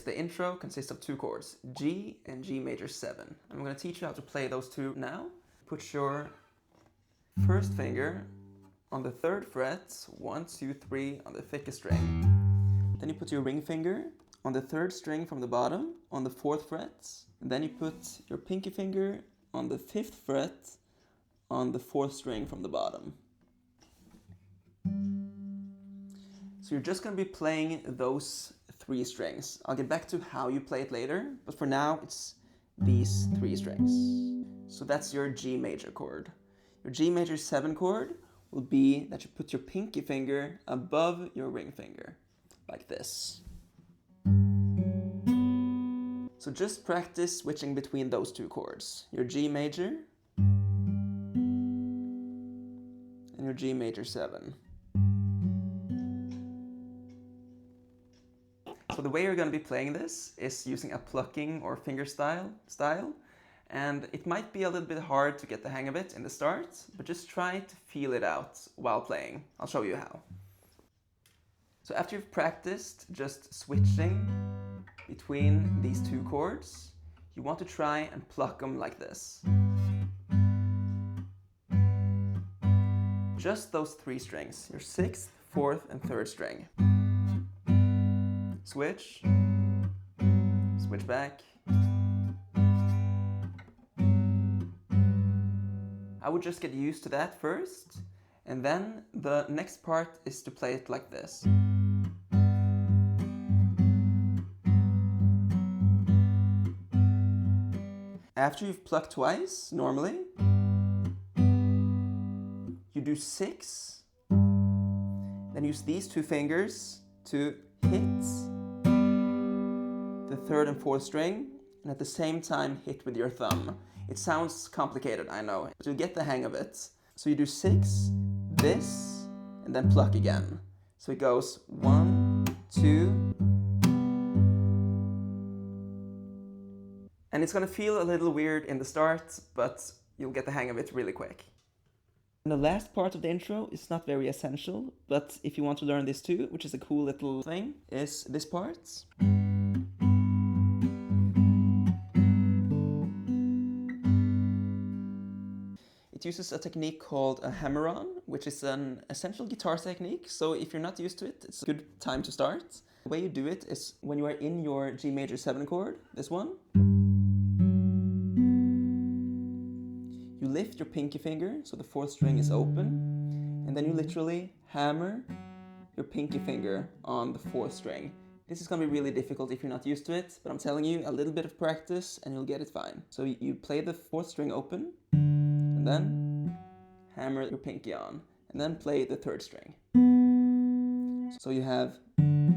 is the intro consists of two chords, G and G major 7. I'm going to teach you how to play those two now. Put your first finger on the 3rd fret, 1, 2, 3 on the thickest string. Then you put your ring finger on the 3rd string from the bottom on the 4th fret. And then you put your pinky finger on the 5th fret on the 4th string from the bottom. So you're just going to be playing those 3 strings. I'll get back to how you play it later, but for now it's these 3 strings. So that's your G major chord. Your G major 7 chord will be that you put your pinky finger above your ring finger, like this. So just practice switching between those 2 chords, your G major and your G major 7. So the way you're going to be playing this is using a plucking or finger style, and it might be a little bit hard to get the hang of it in the start, but just try to feel it out while playing. I'll show you how. So after you've practiced just switching between these 2 chords, you want to try and pluck them like this. Just those 3 strings, your 6th, 4th, and 3rd string. Switch, switch back. I would just get used to that first, and then the next part is to play it like this. After you've plucked twice, normally, you do 6, then use these 2 fingers to hit the 3rd and 4th string, and at the same time hit with your thumb. It sounds complicated, I know, but you'll get the hang of it. So you do 6, this, and then pluck again. So it goes 1, 2, and it's gonna feel a little weird in the start, but you'll get the hang of it really quick. And the last part of the intro is not very essential, but if you want to learn this too, which is a cool little thing, is this part. It uses a technique called a hammer-on, which is an essential guitar technique, so if you're not used to it, it's a good time to start. The way you do it is when you are in your G major 7 chord, this one, you lift your pinky finger so the 4th string is open, and then you literally hammer your pinky finger on the 4th string. This is going to be really difficult if you're not used to it, but I'm telling you, a little bit of practice and you'll get it fine. So you play the 4th string open, and then hammer your pinky on, and then play the 3rd string. So you have, and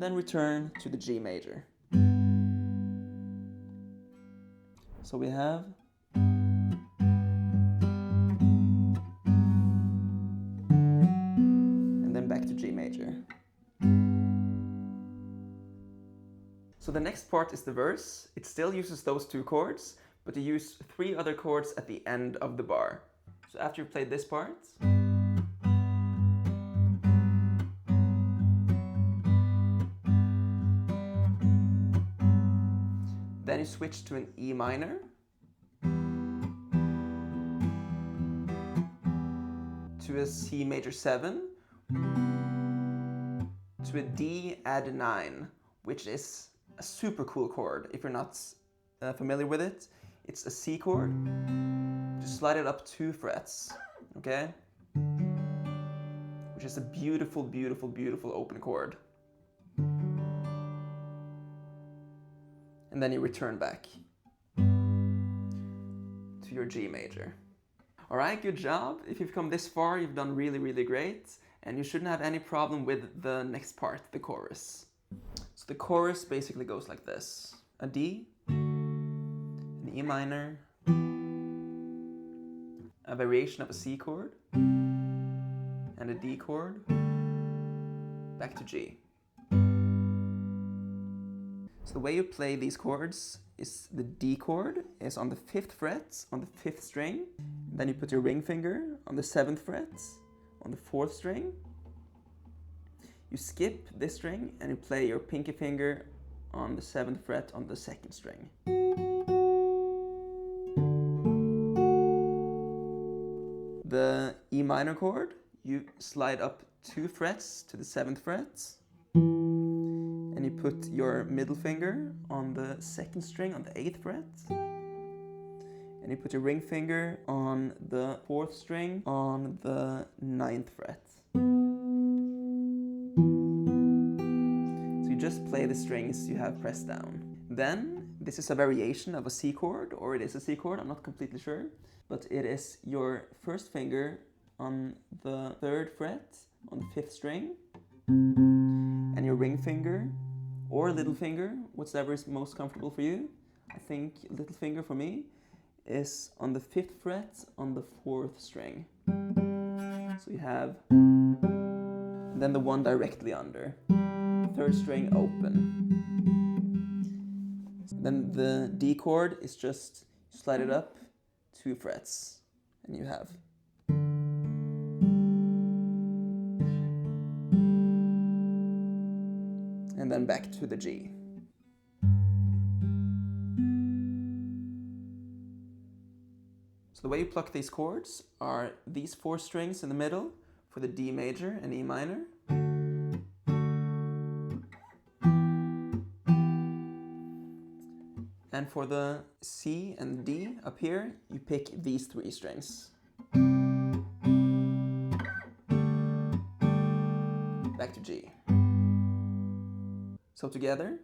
then return to the G major. So we have, and then back to G major. So the next part is the verse. It still uses those 2 chords, but you use 3 other chords at the end of the bar. So after you've played this part, then you switch to an E minor, to a C major 7, to a D add 9, which is a super cool chord if you're not familiar with it. It's a C chord. Just slide it up 2 frets, okay? Which is a beautiful, beautiful, beautiful open chord. And then you return back to your G major. All right, good job. If you've come this far, you've done really, really great. And you shouldn't have any problem with the next part, the chorus. So the chorus basically goes like this. A D, an E minor, a variation of a C chord, and a D chord, back to G. So the way you play these chords is the D chord is on the 5th fret on the 5th string. Then you put your ring finger on the 7th fret on the 4th string. you skip this string and you play your pinky finger on the 7th fret on the 2nd string. The E minor chord, you slide up 2 frets to the 7th fret, and you put your middle finger on the 2nd string on the 8th fret, and you put your ring finger on the 4th string on the 9th fret. So you just play the strings you have pressed down. Then, this is a variation of a C chord, or it is a C chord, I'm not completely sure, but it is your first finger on the 3rd fret on the 5th string, and your ring finger or little finger, whatever is most comfortable for you. I think little finger for me is on the 5th fret on the 4th string. So you have, and then the one directly under, 3rd string open. Then the D chord is just slide it up 2 frets, and you have. And then back to the G. So the way you pluck these chords are these 4 strings in the middle for the D major and E minor. And for the C and D up here, you pick these 3 strings. Back to G. So together.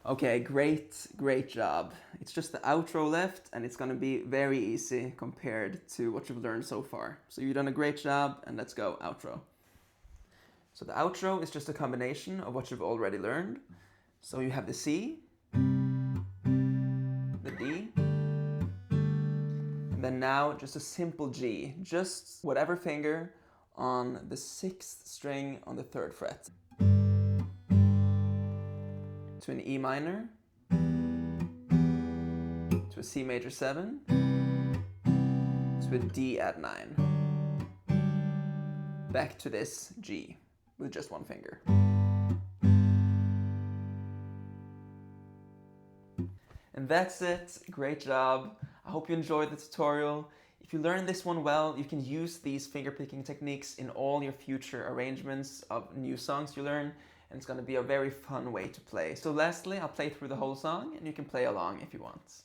Okay, great job. It's just the outro left, and it's gonna be very easy compared to what you've learned so far. So you've done a great job, and let's go outro. So the outro is just a combination of what you've already learned. So you have the C, the D, and then now just a simple G, just whatever finger on the 6th string on the 3rd fret. To an E minor, to a C major 7, to a D add 9. Back to this G with just one finger. And that's it, great job. I hope you enjoyed the tutorial. If you learned this one well, you can use these finger picking techniques in all your future arrangements of new songs you learn, and it's going to be a very fun way to play. So lastly, I'll play through the whole song, and you can play along if you want.